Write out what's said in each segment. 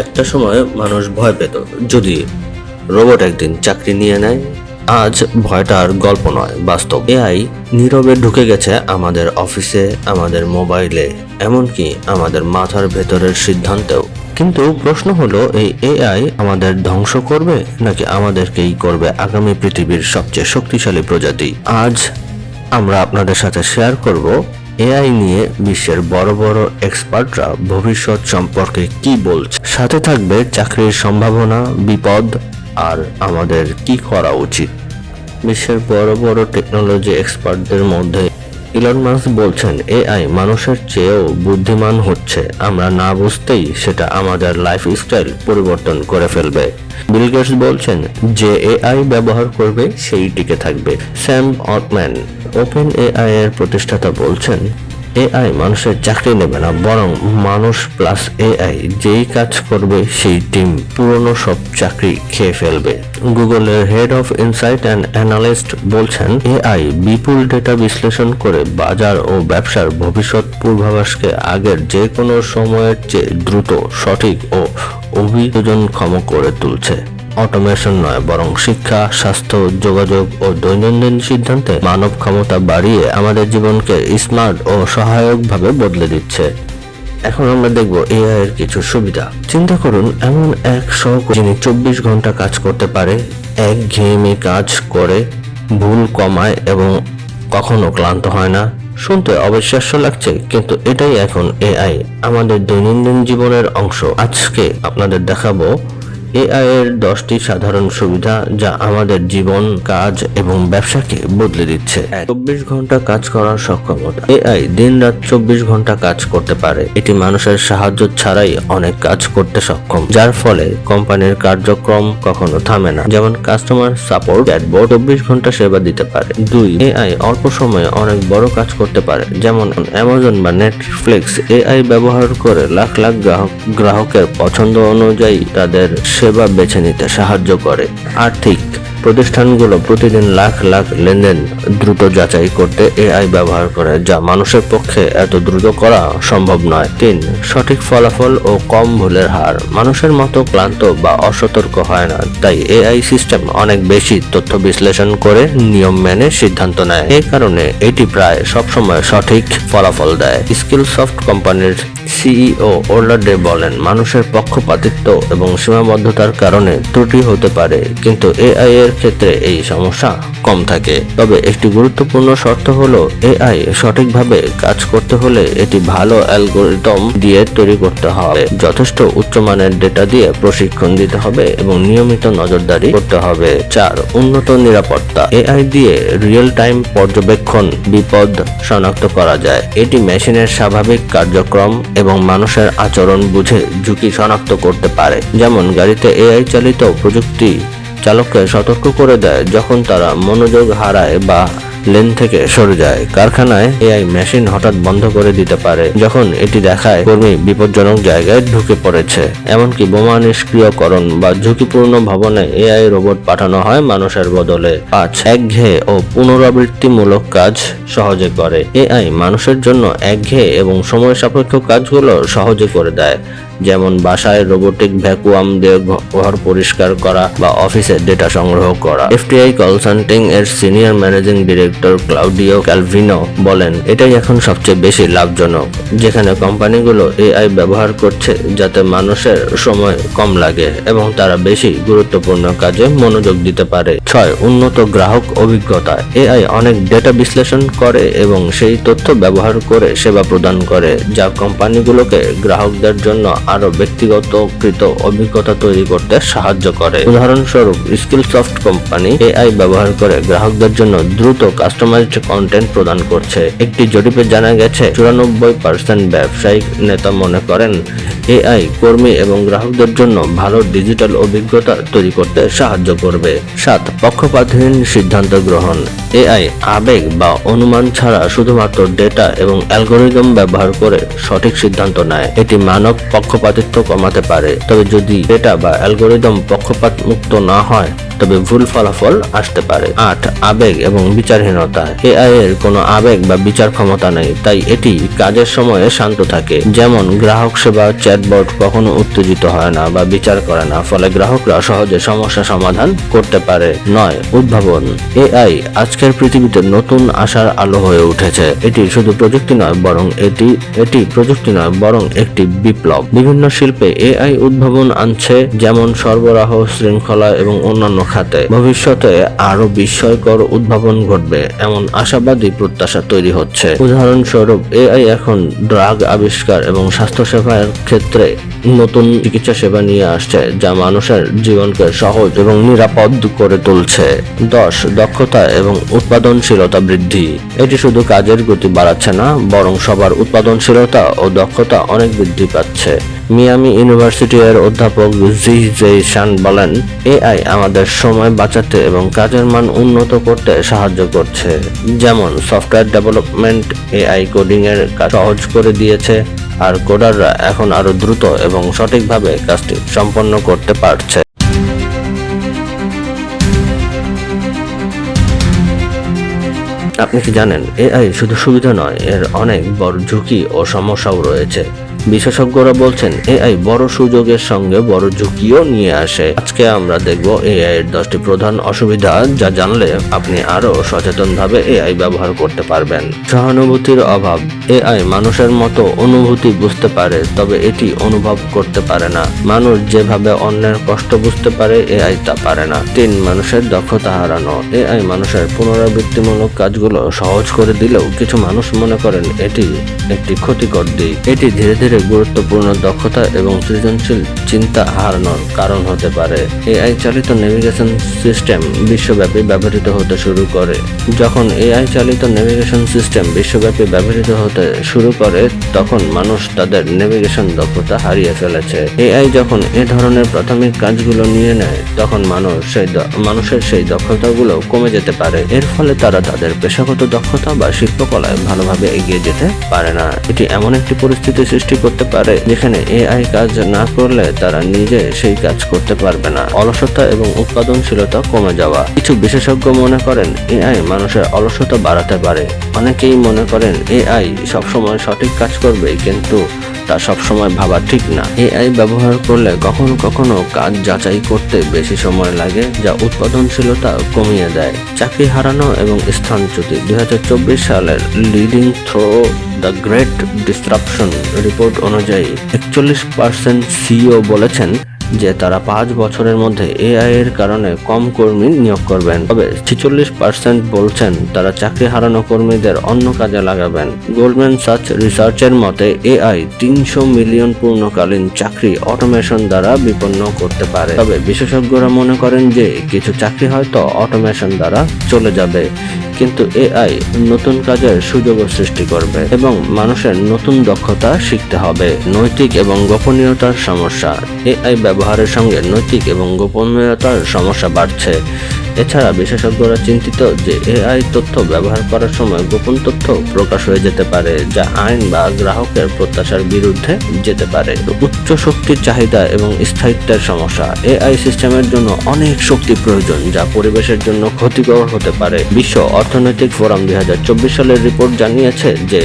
একটা সময় মানুষ ভয় পেত যদি রোবট একদিন চাকরি নিয়ে নেয়। আজ ভয়টা আর গল্প নয়, বাস্তব। এআই নীরবে ঢুকে গেছে আমাদের অফিসে, আমাদের মোবাইলে, এমনকি আমাদের মাথার ভেতরের সিদ্ধান্তেও। কিন্তু প্রশ্ন হলো, এই এআই আমাদের ধ্বংস করবে নাকি আমাদেরকেই করবে আগামী পৃথিবীর সবচেয়ে শক্তিশালী প্রজাতি? আজ আমরা আপনাদের সাথে শেয়ার করব এআই নিয়ে বিশ্বের বড় বড় এক্সপার্টরা ভবিষ্যৎ সম্পর্কে কি বলছে। সাথে থাকবে চাকরির সম্ভাবনা, বিপদ আর আমাদের কি করা উচিত। বিশ্বের বড় বড় টেকনোলজি এক্সপার্টদের মধ্যে ইলন মাস্ক বলছেন এআই মানুষের চেয়েও বুদ্ধিমান হচ্ছে, আমরা না বুঝতেই সেটা আমাদের লাইফস্টাইল পরিবর্তন করে ফেলবে। বিল গেটস বলছেন যে এআই ব্যবহার করবে সেই টিকে থাকবে। স্যাম অল্টম্যান, ওপেন এআই এর প্রতিষ্ঠাতা, বলছেন এআই মানুষের চাকরি নেবে না, বরং মানুষ প্লাস এআই যেই কাজ করবে সেই টিম পুরনো সব চাকরি খেয়ে ফেলবে। গুগলের head of insight and analyst বলছেন এআই বিপুল ডেটা বিশ্লেষণ করে বাজার ও ব্যবসার ভবিষ্যৎ পূর্বাভাসকে আগের যে কোনো সময়ের চেয়ে দ্রুত, সঠিক ও অভিযোজনক্ষম করে তুলছে। অটোমেশন নয়, বরং শিক্ষা, স্বাস্থ্য, যোগাযোগ ও দৈনন্দিন সিদ্ধান্তে মানব ক্ষমতা বাড়িয়ে আমাদের জীবনকে স্মার্ট ও সহায়কভাবে বদলে দিচ্ছে। এখন আমরা দেখব এআই এর কিছু সুবিধা। চিন্তা করুন, এমন এক সহকর্মী যিনি 24 ঘন্টা কাজ করতে পারে, একঘেয়েমি কাজ করে, ভুল কমায় এবং কখনো ক্লান্ত হয় না। শুনতে অবিশ্বাস্য লাগছে, কিন্তু এটাই এখন এআই আমাদের দৈনন্দিন জীবনের অংশ। আজকে আপনাদের দেখাবো এআই এর 10টি সাধারণ সুবিধা যা আমাদের জীবন, কাজ এবং ব্যবসাকে বদলে দিচ্ছে। 24 ঘন্টা কাজ করার সক্ষমতা। এআই দিন-রাত 24 ঘন্টা কাজ করতে পারে। এটি মানুষের সাহায্য ছাড়াই অনেক কাজ করতে সক্ষম, যার ফলে কোম্পানির কার্যক্রম কখনো থামে না। যেমন কাস্টমার সাপোর্ট চ্যাটবট 24 ঘন্টা সেবা দিতে পারে। 2. এআই অল্প সময়ে অনেক বড় কাজ করতে পারে। যেমন অ্যামাজন বা নেটফ্লিক্স এআই ব্যবহার করে লাখ লাখ গ্রাহকের পছন্দ অনুযায়ী তাদের সেবা বেছে নিতে সাহায্য করে। আর্থিক প্রতিষ্ঠানগুলো প্রতিদিন লাখ লাখ লেনদেন দ্রুত যাচাই করতে এআই ব্যবহার করে, যা মানুষের পক্ষে এত দ্রুত করা সম্ভব নয়। 3. সঠিক ফলাফল ও কম ভুলের হার। মানুষের মতো ক্লান্ত বা অসতর্ক হয় না, তাই এআই সিস্টেম অনেক বেশি তথ্য বিশ্লেষণ করে নিয়ম মেনে সিদ্ধান্ত নেয়। এই কারণে এটি প্রায় সবসময় সঠিক ফলাফল দেয়। স্কিলসফট কোম্পানির সিইও ওলার ডে বলেন, মানুষের পক্ষপাতিত্ব এবং সীমাবদ্ধতার কারণে ত্রুটি হতে পারে, কিন্তু এআই এর ক্ষেত্রে এই সমস্যা কম থাকে। তবে একটি গুরুত্বপূর্ণ শর্ত হলো, এআই সঠিকভাবে কাজ করতে হলে এটি ভালো অ্যালগরিদম দিয়ে তৈরি করতে হবে, যথেষ্ট উচ্চমানের ডেটা দিয়ে প্রশিক্ষণ দিতে হবে এবং নিয়মিত নজরদারি করতে হবে। 4. উন্নত নিরাপত্তা। এআই দিয়ে রিয়েল টাইম পর্যবেক্ষণ, বিপদ শনাক্ত করা যায়। এটি মেশিনের স্বাভাবিক কার্যক্রম এবং মানুষের আচরণ বুঝে ঝুঁকি শনাক্ত করতে পারে। যেমন গাড়িতে এআই চালিত প্রযুক্তি চালককে সতর্ক করে দেয় যখন তারা মনোযোগ হারায় বা লেন থেকে সরে যায়। কারখানায় এআই মেশিন হঠাৎ বন্ধ করে দিতে পারে যখন এটি দেখায় কর্মী বিপজ্জনক জায়গায় ঢুকে পড়েছে। এমনকি বোমা নিষ্ক্রিয়করণ বা ঝুঁকিপূর্ণ ভবনে এআই রোবট পাঠানো হয় মানুষের বদলে। 5. একঘেয়ে ও পুনরাবৃত্তিমূলক কাজ সহজে করে। এআই মানুষের জন্য একঘেয়ে এবং সময় সাপেক্ষ কাজগুলো সহজে করে দেয়, যেমন বাসায় রোবোটিক ভ্যাকুয়াম দিয়ে ঘর পরিষ্কার করা বা অফিসে ডেটা সংগ্রহ করা। এফটিআই কনসাল্টিং এর সিনিয়র ম্যানেজিং ডিরেক্টর ক্লাউডিও ক্যালভিনো বলেন, এটাই এখন সবচেয়ে বেশি লাভজনক, যেখানে কোম্পানিগুলো এআই ব্যবহার করছে যাতে মানুষের সময় কম লাগে এবং তারা বেশি গুরুত্বপূর্ণ কাজে মনোযোগ দিতে পারে। 6. উন্নত গ্রাহক অভিজ্ঞতা। এআই অনেক ডেটা বিশ্লেষণ করে এবং সেই তথ্য ব্যবহার করে সেবা প্রদান করে, যা কোম্পানিগুলোকে গ্রাহকদের জন্য আরো ব্যক্তিগতকৃত অভিজ্ঞতা তৈরি করতে সাহায্য করে। উদাহরণস্বরূপ, স্কিলসফট কোম্পানি এআই ব্যবহার করে গ্রাহকদের জন্য দ্রুত কাস্টমাইজড কন্টেন্ট প্রদান করছে। একটি জরিপে জানা গেছে 94% ব্যবসায়িক নেতা মনে করেন এআই কর্মী এবং গ্রাহকদের জন্য ভালো ডিজিটাল অভিজ্ঞতা তৈরি করতে সাহায্য করবে। 7. পক্ষপাতহীন সিদ্ধান্ত গ্রহণ। এআই আবেগ বা অনুমান ছাড়া শুধুমাত্র ডেটা এবং অ্যালগরিদম ব্যবহার করে সঠিক সিদ্ধান্ত নেয়। এটি মানব পক্ষপাতিত্ব কমাতে পারে, তবে যদি ডেটা বা অ্যালগরিদম পক্ষপাত মুক্ত না হয় তবে ভুল ফলাফল আসতে পারে। 8. আবেগ এবং বিচারহীনতা। এআই এর কোনো আবেগ বা বিচার ক্ষমতা নেই, তাই এটি কাজের সময়ে শান্ত থাকে। যেমন গ্রাহক সেবা চ্যাটবট কখনো উত্তেজিত হয় না বা বিচার করে না, ফলে গ্রাহকরা সহজে সমস্যা সমাধান করতে পারে। 9. উদ্ভাবন। এআই আজকের পৃথিবীতে নতুন আশার আলো হয়ে উঠেছে। এটি শুধু প্রযুক্তি নয় বরং একটি বিপ্লব। বিভিন্ন শিল্পে এআই উদ্ভাবন আনছে, যেমন সরবরাহ শৃঙ্খলা এবং অন্যান্য খাতে। ভবিষ্যতে আরো বিস্ময়কর উদ্ভাবন ঘটবে এমন আশাবাদী প্রত্যাশা তৈরি হচ্ছে। উদাহরণস্বরূপ এআই এখন ড্রাগ আবিষ্কার এবং স্বাস্থ্যসেবার ক্ষেত্রে নতুন চিকিৎসা সেবা নিয়ে আসছে, যা মানুষের জীবনকে সহজ এবং নিরাপদ করে তুলছে। 10. দক্ষতা এবং উৎপাদনশীলতা বৃদ্ধি। এটি শুধু কাজের গতি বাড়াচ্ছে না, বরং সবার উৎপাদনশীলতা ও দক্ষতা অনেক বৃদ্ধি পাচ্ছে। মিয়ামি ইউনিভার্সিটি এর অধ্যাপক জি জে শান বলেন, এআই আমাদের সময় বাঁচাতে এবং কাজের মান উন্নত করতে সাহায্য করছে। যেমন সফটওয়্যার ডেভেলপমেন্ট এআই কোডিং এর কাজ সহজ করে দিয়েছে, আর কোডাররা এখন আরো দ্রুত এবং সঠিকভাবে কাজটি সম্পন্ন করতে পারছে। আপনি কি জানেন, এআই শুধু সুবিধা নয়, এর অনেক বড় ঝুঁকি ও সমস্যাও রয়েছে। বিশেষজ্ঞরা বলছেন এআই বড় সুযোগের সঙ্গে বড় ঝুঁকিও নিয়ে আসে। আজকে আমরা দেখব এআই এর 10টি প্রধান অসুবিধা, যা জানলে আপনি আরো সচেতনভাবে এআই ব্যবহার করতে পারবেন। সহানুভূতির অভাব। এআই মানুষের মতো অনুভূতি বুঝতে পারে, তবে এটি অনুভব করতে পারে না। মানুষ যেভাবে অন্যের কষ্ট বুঝতে পারে, এআই তা পারে না। 3. মানুষের দক্ষতা হারানো। এআই মানুষের পুনরাবৃত্তিমূলক কাজগুলো সহজ করে দিলেও কিছু মানুষ মনে করেন এটি একটি ক্ষতিকর দিক। এটি ধীরে ধীরে গুরুত্বপূর্ণ দক্ষতা এবং সৃজনশীল চিন্তা হারানোর কারণ হতে পারে। এআই চালিত নেভিগেশন সিস্টেম বিশ্বব্যাপী ব্যবহৃত হতে শুরু করে। যখন এআই চালিত নেভিগেশন সিস্টেম বিশ্বব্যাপী ব্যবহৃত হতে শুরু করে, তখন মানুষ তাদের নেভিগেশন দক্ষতা হারিয়ে ফেলেছে। এআই যখন এ ধরনের প্রাথমিক কাজগুলো নিয়ে নেয়, তখন মানুষের সেই দক্ষতাগুলো কমে যেতে পারে। এর ফলে তারা তাদের পেশাগত দক্ষতা বা শিল্পকলায় ভালোভাবে এগিয়ে যেতে পারে না। এটি এমন একটি পরিস্থিতি সৃষ্টি করতে পারে যেখানে এআই কাজ না করলে তারা নিজে সেই কাজ করতে পারবে না। অলসতা এবং উৎপাদনশীলতা কমে যাওয়া। কিছু বিশেষজ্ঞ মনে করেন এআই মানুষের অলসতা বাড়াতে পারে। অনেকেই মনে করেন এআই সবসময় সঠিক কাজ করবে, কিন্তু তা সবসময় ভাবা ঠিক না। এআই ব্যবহার করলে কখনো কখনো কাজ যাচাই করতে বেশি সময় লাগে, যা উৎপাদনশীলতা কমিয়ে দেয়। চাকরি হারানো এবং স্থানচ্যুতি। 2024 সালের leading through the great disruption report অনুযায়ী 41% সিইও বলেছেন যে তারা 5 বছরের মধ্যে এআই এর কারণে কম কর্মী নিয়োগ করবেন। তবে 46% বলছেন তারা চাকরি হারানো কর্মীদের অন্য কাজে লাগাবেন। গোল্ডম্যান সাচস রিসার্চের মতে এআই 300 মিলিয়ন পূর্ণকালীন চাকরি অটোমেশন দ্বারা বিপন্ন করতে পারে। তবে বিশেষজ্ঞরা মনে করেন যে কিছু চাকরি হয়তো অটোমেশন দ্বারা চলে যাবে, কিন্তু এআই নতুন কাজের সুযোগও সৃষ্টি করবে এবং মানুষের নতুন দক্ষতা শিখতে হবে। নৈতিক এবং গোপনীয়তার সমস্যা। এআই ব্যবহারের সঙ্গে নৈতিক এবং গোপনীয়তার সমস্যা বাড়ছে। এছাড়া বিশেষজ্ঞরা চিন্তিত যে এআই তথ্য ব্যবহার করার সময় গোপন তথ্য প্রকাশ হয়ে যেতে পারে, যা আইন বা গ্রাহকের প্রত্যাশার বিরুদ্ধে যেতে পারে। উচ্চ শক্তির চাহিদা এবং স্থায়িত্বের সমস্যা। এআই সিস্টেমের জন্য অনেক শক্তি প্রয়োজন, যা পরিবেশের জন্য ক্ষতিকর হতে পারে। বিশ্ব অর্থনৈতিক ফোরাম 2024 সালের রিপোর্ট জানিয়েছে যে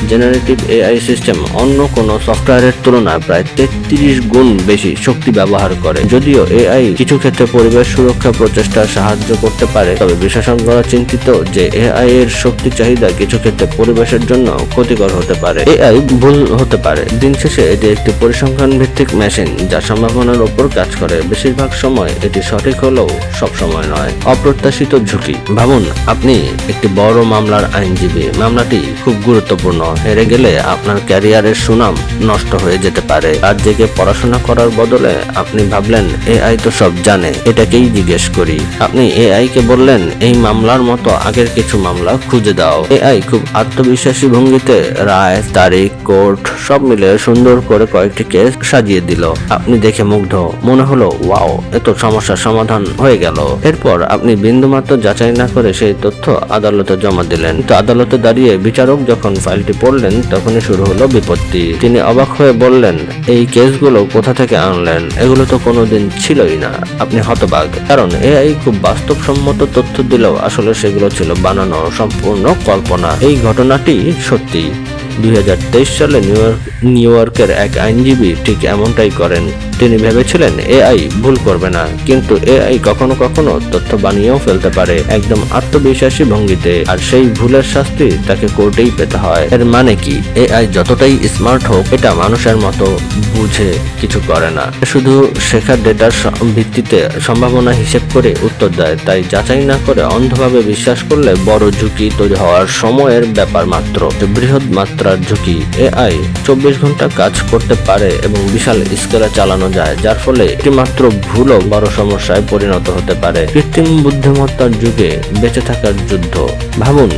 জেনারেটিভ এআই সিস্টেম অন্য কোনো সফটওয়্যারের তুলনায় প্রায় 33 গুণ বেশি শক্তি ব্যবহার করে। যদিও এআই কিছু ক্ষেত্রে পরিবেশ সুরক্ষা প্রচেষ্টার সাহায্য করতে পারে, তবে বিশেষজ্ঞরা চিন্তিত যে এআই এর শক্তি চাহিদা কিছু ক্ষেত্রে পরিবেশের জন্য ক্ষতিকর হতে পারে। এআই ভুল হতে পারে। দিন শেষে এটি একটি পরিসংখ্যান ভিত্তিক মেশিন যা সম্ভাবনার উপর কাজ করে। বেশিরভাগ সময় এটি সঠিক হলেও সব সময় নয়। অপ্রত্যাশিত ঝুঁকি। ভাবুন আপনি একটি বড় মামলার আইনজীবী। মামলাটি খুব গুরুত্বপূর্ণ। হেরে গেলে আপনার ক্যারিয়ারের সুনাম নষ্ট হয়ে যেতে পারে। রাত জেগে পড়াশোনা করার বদলে আপনি ভাবলেন এআই তো সব জানে, এটাকেই জিজ্ঞেস করি। আপনি এআই কে বললেন, এই মামলার মতো আগের কিছু মামলা খুঁজে দাও। এআই খুব আত্মবিশ্বাসী ভঙ্গিতে রায়, তারিখ, কোর্ট সব মিলে সুন্দর করে কয়েকটি কেস সাজিয়ে দিল। আপনি দেখে মুগ্ধ, মনে হলো ওয়াও, এত সমস্যার সমাধান হয়ে গেল। এরপর আপনি বিন্দুমাত্র যাচাই না করে সেই তথ্য আদালতে জমা দিলেন। কিন্তু আদালতে দাঁড়িয়ে বিচারক যখন ফাইলটি পড়লেন তখনই শুরু হলো বিপত্তি। তিনি অবাক হয়ে বললেন, এই কেসগুলো কোথা থেকে আনলেন? এগুলো তো কোনোদিন ছিলই না। আপনি হতবাক, কারণ এআই খুব বাস্তবসম্মত তথ্য দিলেও আসলে সেগুলো ছিল বানানো সম্পূর্ণ কল্পনা। এই ঘটনাটি সত্যি। 2023 সালে নিউ ইয়র্কের এক আইনজীবী ঠিক এমনটাই করেন। তিনি ভেবেছিলেন এআই ভুল করবে না, কিন্তু এআই কখনো কখনো তথ্য বানিয়েও ফেলতে পারে একদম আত্মবিশ্বাসী ভঙ্গিতে, আর সেই ভুলের শাস্তি তাকে কোর্টেই পেতে হয়। এর মানে কি? এআই যতটাই স্মার্ট হোক, এটা মানুষের মতো বুঝে কিছু করে না। শুধু শেখার ডেটার ভিত্তিতে সম্ভাবনা হিসেব করে উত্তর দেয়। তাই যাচাই না করে অন্ধভাবে বিশ্বাস করলে বড় ঝুঁকি তৈরি হওয়ার সময়ের ব্যাপার মাত্র। বৃহৎ মাত্রার ঝুঁকি। এআই 24 ঘন্টা কাজ করতে পারে এবং বিশাল স্কেলে চালানো যায়, যার ফলে একটি মাত্র ভুলও বড় সমস্যায় পরিণত হতে পারে। কৃত্রিম বুদ্ধিমত্তার যুগে বেঁচে থাকার যুদ্ধ। ভাবুন,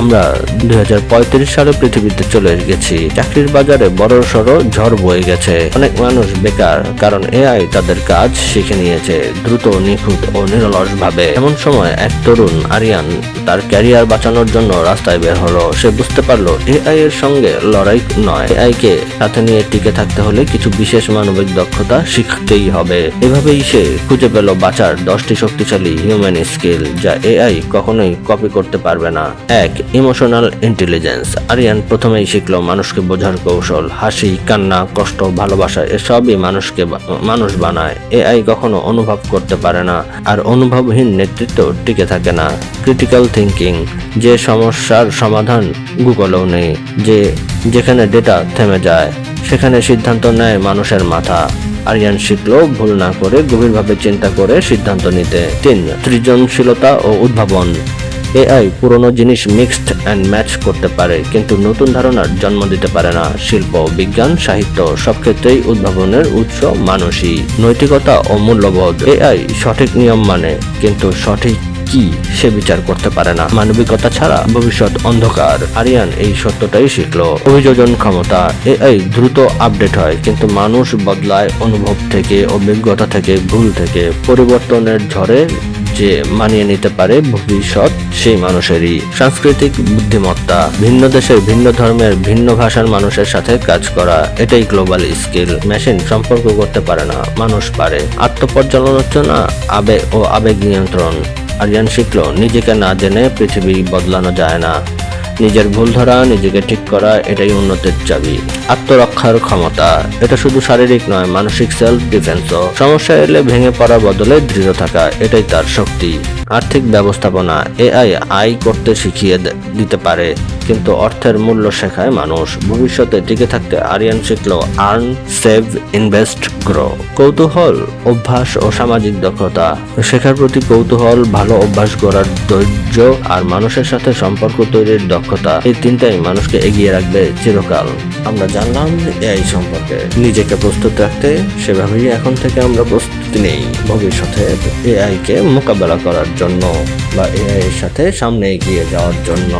আমরা 2035 সালে পৃথিবীতে চলে গেছি। চাকরির বাজারে বড় সড়ো ঝড় বয়ে গেছে। অনেক মানুষ বেকার, কারণ এআই তাদের কাজ শিখে নিয়েছে দ্রুত, নিখুঁত ও নিরলস ভাবে। এমন সময় এক তরুণ আরিয়ান তার ক্যারিয়ার বাঁচানোর জন্য রাস্তায় বের হলো। সে বুঝতে পারলো এআই এর সঙ্গে লড়াই নয়, এআই কে সাথে নিয়ে টিকে থাকতে হলে কিছু বিশেষ মানবিক দক্ষতা শিখতেই হবে। এভাবেই সে খুঁজে পেল বাঁচার 10টি শক্তিশালী হিউম্যান স্কিল, যা এআই কখনোই কপি করতে পারবে না। 1. Emotional intelligence. আরিয়ান প্রথমেই শিখলো মানুষকে বোঝার কৌশল। হাসি, কান্না, কষ্ট, ভালোবাসা এসবই মানুষকে মানুষ বানায়। এআই কখনো অনুভব করতে পারে না, আর অনুভবহীন নেতৃত্ব টিকে থাকে না। Critical thinking. যে সমস্যার সমাধান গুগলেও নেই, যেখানে ডেটা থেমে যায় সেখানে সিদ্ধান্ত নেয় মানুষের মাথা। আরিয়ান শিখলো ভুল না করে গভীরভাবে চিন্তা করে সিদ্ধান্ত নিতে। 3. সৃজনশীলতা ও উদ্ভাবন। এআই পুরনো জিনিস মিক্সড অ্যান্ড ম্যাচ করতে পারে, কিন্তু নতুন ধারণার জন্ম দিতে পারে না। শিল্প, বিজ্ঞান, সাহিত্য সব ক্ষেত্রেই উদ্ভাবনের উৎস মানুষই। নৈতিকতা ও মূল্যবোধ। এআই সঠিক নিয়ম মানে, কিন্তু সঠিক কি সে বিচার করতে পারে না। মানবিকতা ছাড়া ভবিষ্যৎ অন্ধকার। আরিয়ান এই সত্যটাই শিখলো। অভিযোজন ক্ষমতা। এআই দ্রুত আপডেট হয়, কিন্তু মানুষ বদলায় অনুভব থেকে, অভিজ্ঞতা থেকে, ভুল থেকে। পরিবর্তনের ঝড়ে যে মানিয়ে নিতে পারে ভবিষ্যৎ সেই মানুষেরই। সাংস্কৃতিক বুদ্ধিমত্তা। ভিন্ন দেশের, ভিন্ন ধর্মের, ভিন্ন ভাষার মানুষের সাথে কাজ করা, এটাই গ্লোবাল স্কিল। মেশিন সম্পর্ক করতে পারে না, মানুষ পারে। আত্মপর্যালোচনা ও আবেগ নিয়ন্ত্রণ। আরিয়ান শিখলো নিজেকে না জেনে পৃথিবী বদলানো যায় না। নিজের ভুল ধরা, নিজেকে ঠিক করা, এটাই উন্নতির চাবি। আত্মরক্ষার ক্ষমতা। এটা শুধু শারীরিক নয়, মানসিক সেলফ ডিফেন্সও। সমস্যা এলে ভেঙে পড়ার বদলে দৃঢ় থাকা, এটাই তার শক্তি। আর্থিক ব্যবস্থাপনা। এআই আয় করতে শিখিয়ে দিতে পারে, কিন্তু অর্থের মূল্য শেখায় মানুষ। ভবিষ্যতে টিকে থাকতে আরিয়ান শিখলো আর্ন, সেভ, ইনভেস্ট, গ্রো। কৌতূহল, অভ্যাস ও সামাজিক দক্ষতা। শেখার প্রতি কৌতূহল, ভালো অভ্যাস গড়ার ধৈর্য আর মানুষের সাথে সম্পর্ক তৈরির দক্ষতা, এই তিনটাই মানুষকে এগিয়ে রাখবে চিরকাল। আমরা জানলাম এআই সম্পর্কে। নিজেকে প্রস্তুত রাখতে সেভাবেই এখন থেকে আমরা প্রস্তুতি নেই ভবিষ্যতে এআই কে মোকাবেলা করার জন্য বা এআই এর সাথে সামনে এগিয়ে যাওয়ার জন্য।